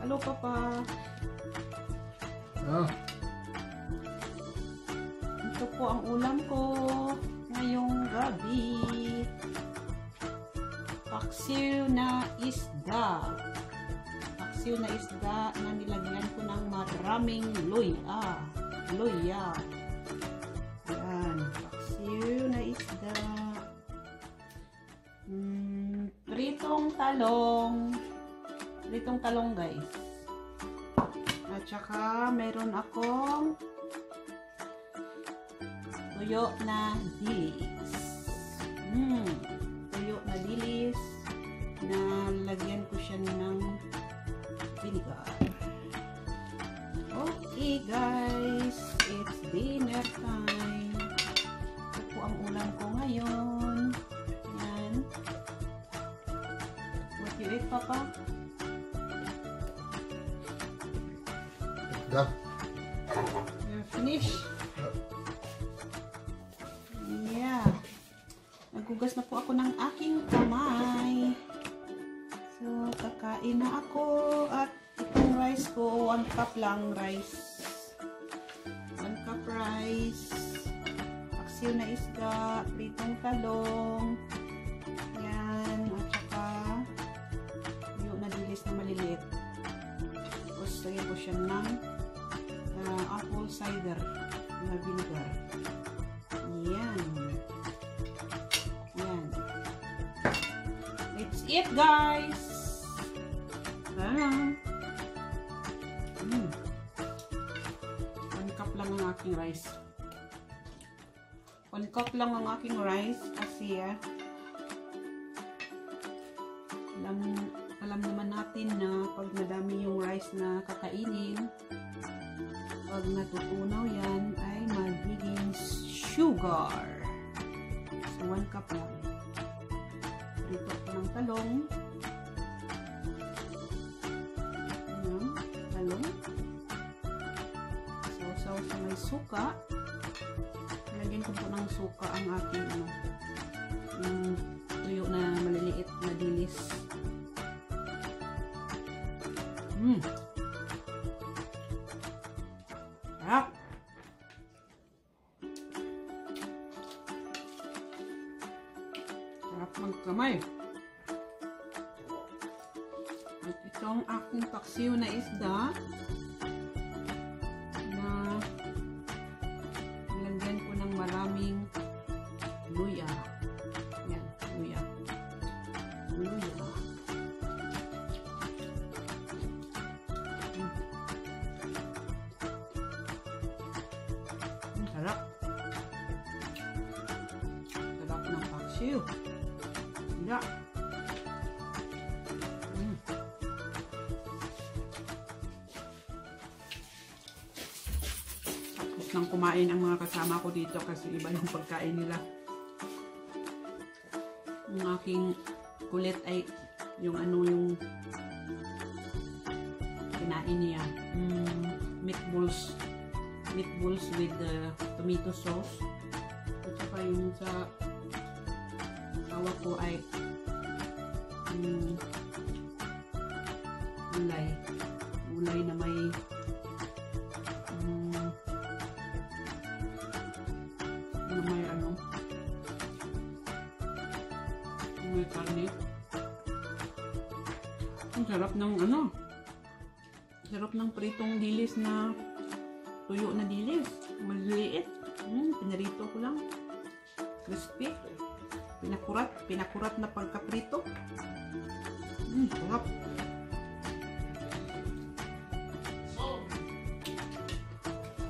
Hello, Papa. Oh. Ito po ang ulam ko ngayong gabi. Paksiw na isda. Paksiw na isda na nilagyan ko ng maraming luya. Luya. Ayan. Paksiw na isda. Pritong talong. Pritong talong, guys. At saka meron akong tuyo na dilis. Tuyo na dilis na lagyan ko siya ng vinegar. Okay, guys, it's dinner time. Ito po ang ulam ko ngayon. Yan. What you eat, Papa? Done. You're finished. Yeah. Naghugas na po ako ng aking kamay. So, kakain na ako. At itong rice ko, 1 cup lang rice. 1 cup rice. Paksiw na isda. Pritong talong. Yan. At saka, yung nadilis na maliliit. Tapos, lagyan ko siya ng apple cider na vinegar. Yan. Yan. Let's eat, guys! Ah. 1 cup lang ang aking rice. 1 cup lang ang aking rice kasi alam naman natin na pag madami yung rice na kakainin, pag natutunaw yan ay magiging sugar. So 1 cup lang. Prito ko ng talong. Ayan, talong. Sausaw sa may suka. Lagyan ko po ng suka ang aking yung tuyo na maliliit na dilis. Sarap! Sarap magkamay. At ito ang aking paksiw na isda na nilagyan ko ng maraming luya. Yan, luya. Luya. Sarap. Sarap ng paksiw. Yeah. Tapos nang kumain ang mga kasama ko dito kasi iba yung pagkain nila. Ang aking kulit ay yung yung kinain niya. Meatballs with tomato sauce. At saka yung sa tawa ko ay gulay na may may karne. Ang sarap ng sarap ng pritong dilis na tuyo na dilis. Maliliit. Pinarito ko lang. Crispy. Pinakurat na pagkaprito. Sarap.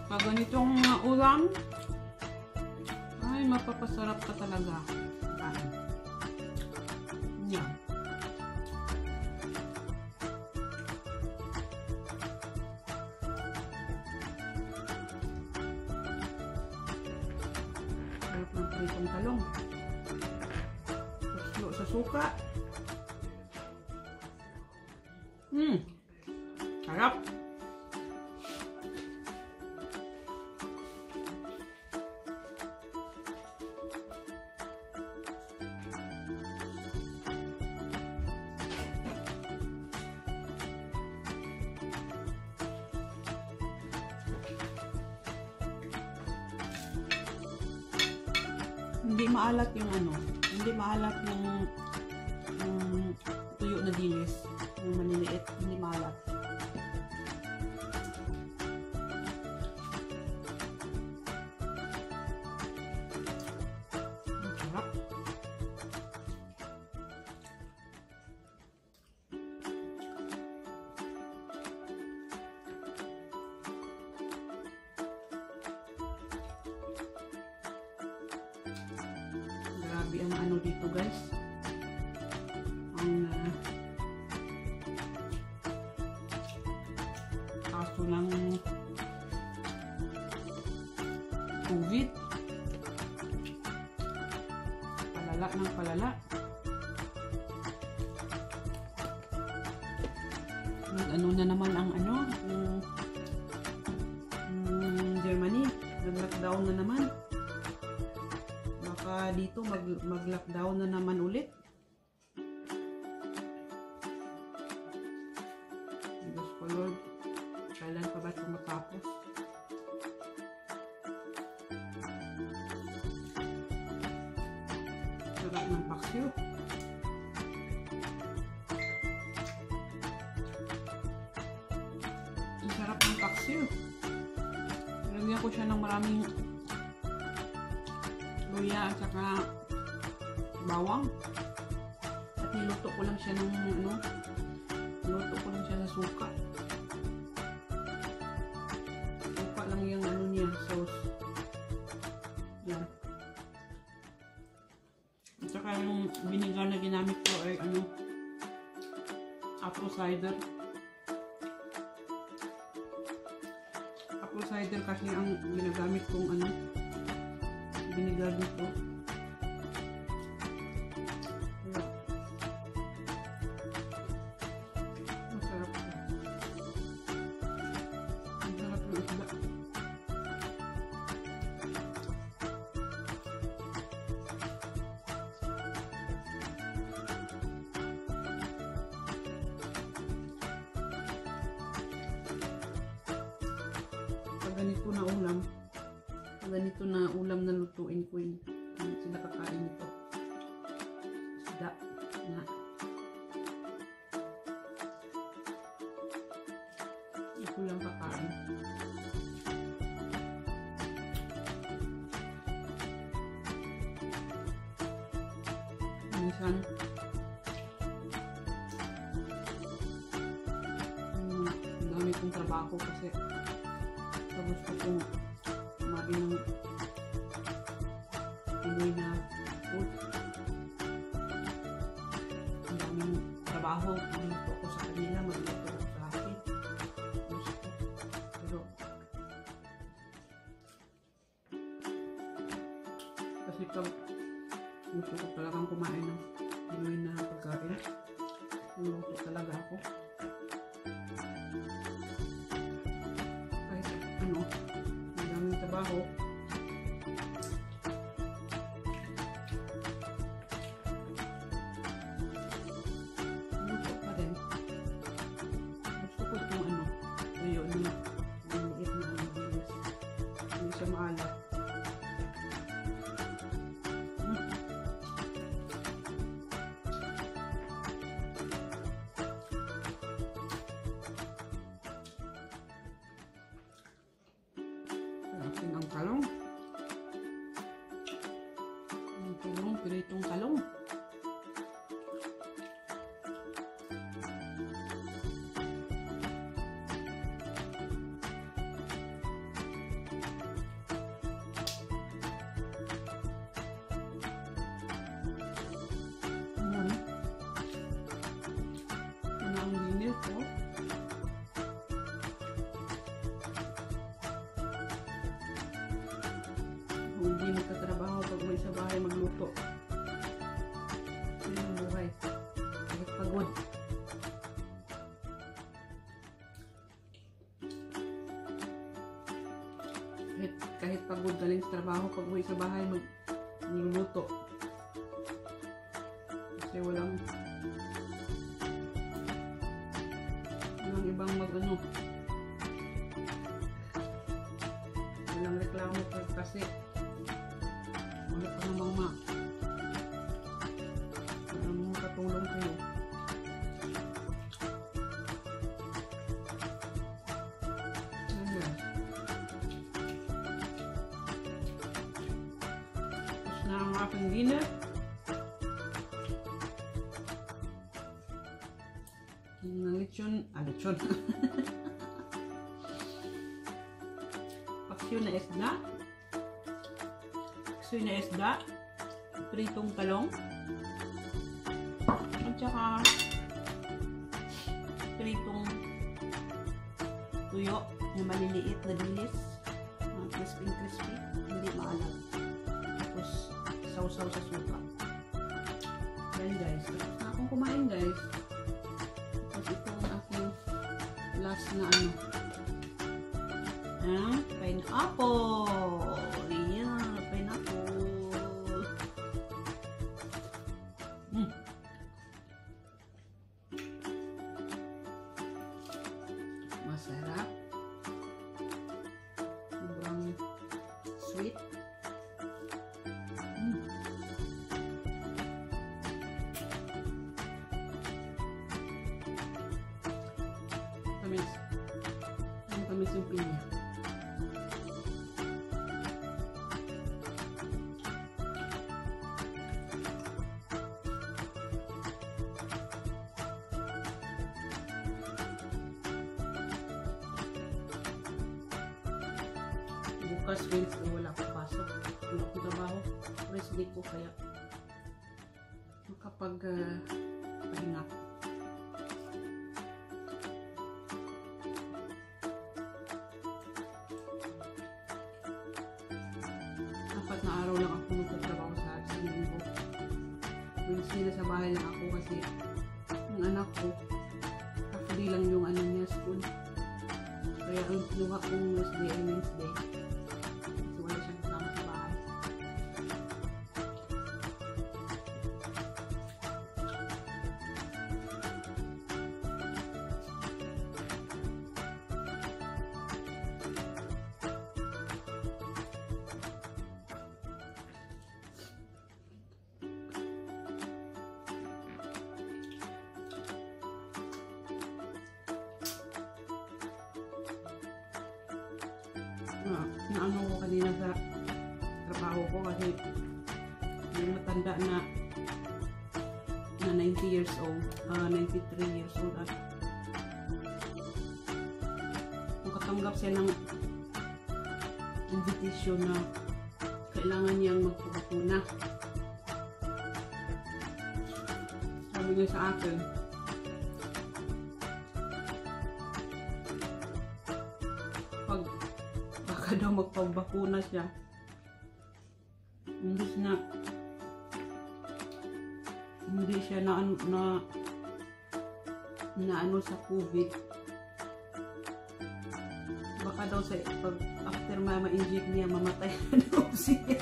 Pag ganitong ulam, ay mapapasarap ka talaga. Yan. Sarap ng pritong talong. Tuslo sa suka. Sarap. hindi maalat yung ano, hindi maalat yung tuyo na dilis, yung maliliit, hindi maalat. Ang sarap. Grabe ang ano dito guys, ang kaso ng COVID, palala ng palala. Ano na naman ang ano, Germany, nag-lockdown na naman. Baka dito mag-lockdown na naman ulit. Diyos ko Lord, kailan pa ba ito matapos? Sarap ng paksiw. Ang sarap ng paksiw. Nilagyan ko siya ng maraming luya at saka bawang. At niluto ko lang siya ng ano, niluto ko lang siya sa suka. Suka lang yung ano niya, sauce. Yan. At saka yung vinegar na ginamit ko ay ano, apple cider. Apple cider kasi ang ginagamit kong ano, vinegar dito. Ayan. Masarap ito. Ang sarap ng isda. Pag ganito na ulam, ganito na ulam na lutuin ko yun. Sila kakain ito. Isda na. Ito lang kakain. Minsan, dami kong trabaho kasi gusto kong kumain ng Pinoy na food. Ang daming trabaho, magluto ko sa kanila, magluto ko sa akin. Pero kasi pag gusto ko talagang kumain ng Pinoy na pagkain, magluto talaga ako. Kahit ano, ang daming trabaho, maalat. Sarapin ang talong. Ang talong, piritong talong. Ko. Hindi magtatrabaho pag may sa bahay magluto. Yun ang buhay. Kahit pagod. Kahit pagod galing sa trabaho, pag may sa bahay magluluto. Kasi walang ibang mag-ano, walang reklamo kasi wala pa namang ang aking dinner. Yung lechon. Lechon. Paksiw na isda. Paksiw na isda. Pritong talong. At saka pritong tuyo na maliliit na dilis. Crispy. Hindi maalat. Tapos sausaw sa suka. Yan guys. Tapos na akong kumain guys. Tapos ito ang aking last na pineapple. Yeah, pineapple. Masarap. Sobrang sweet. Tamis. Tamis yung pinya. Bukas Wednesday wala akong pasok. Wala akong trabaho. Rest day ko kaya makapag-pahinga. Apat na araw lang ako magtatrabaho sa linggo. Wednesday na sa bahay lang ako kasi yung anak ko half-day lang yung niya school. Kaya ang kinuha kong Wednesday ay Wednesday. Naano ko kanina sa trabaho ko kasi yung matanda na 90 years old, 93 years old at makatanggap siya ng invitation na kailangan niyang magpapakuna. Sabi niya sa akin, baka daw magpabakuna siya. Hindi siya na ano sa COVID. Baka daw sa after ma-inject niya mamatay na daw siya.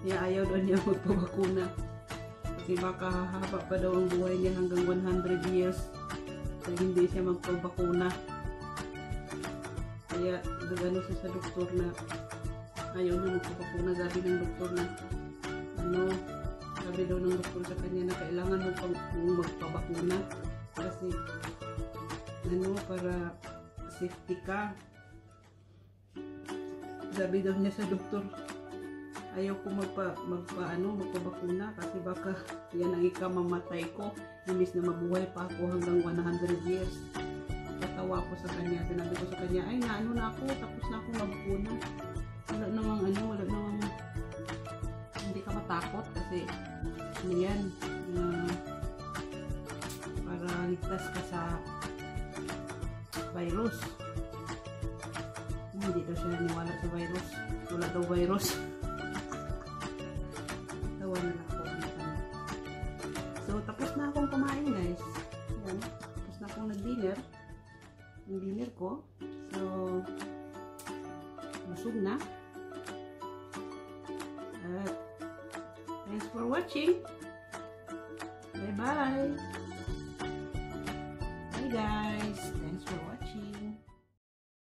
Kaya ayaw daw niya magpabakuna. Kasi baka hahaba pa daw ang buhay niya hanggang 100 years. Kaya hindi siya magpabakuna. Kaya nagano siya sa doktor na ayaw niya magpapakuna. Sabi ng doktor na sabi daw ng doktor sa kanya na kailangan mo magpabakuna kasi para safety ka. Sabi daw niya sa doktor, ayaw ko magpabakuna kasi baka yan ang ikamamatay ko imbis na mabuhay pa ako hanggang 100 years. Tatawa ko sa kanya. Sinabi ko sa kanya, ay na ako, tapos na ako magbakuna. Wala namang hindi ka matakot kasi yan para ligtas ka sa virus. Hindi daw siya naniwala sa virus. Wala daw virus. Tawa na lang ako. So tapos na akong kumain guys. Yan. Tapos na akong nag-dinner. Yung dinner ko. So busog na. At thanks for watching. Bye bye. Bye guys. Thanks for watching.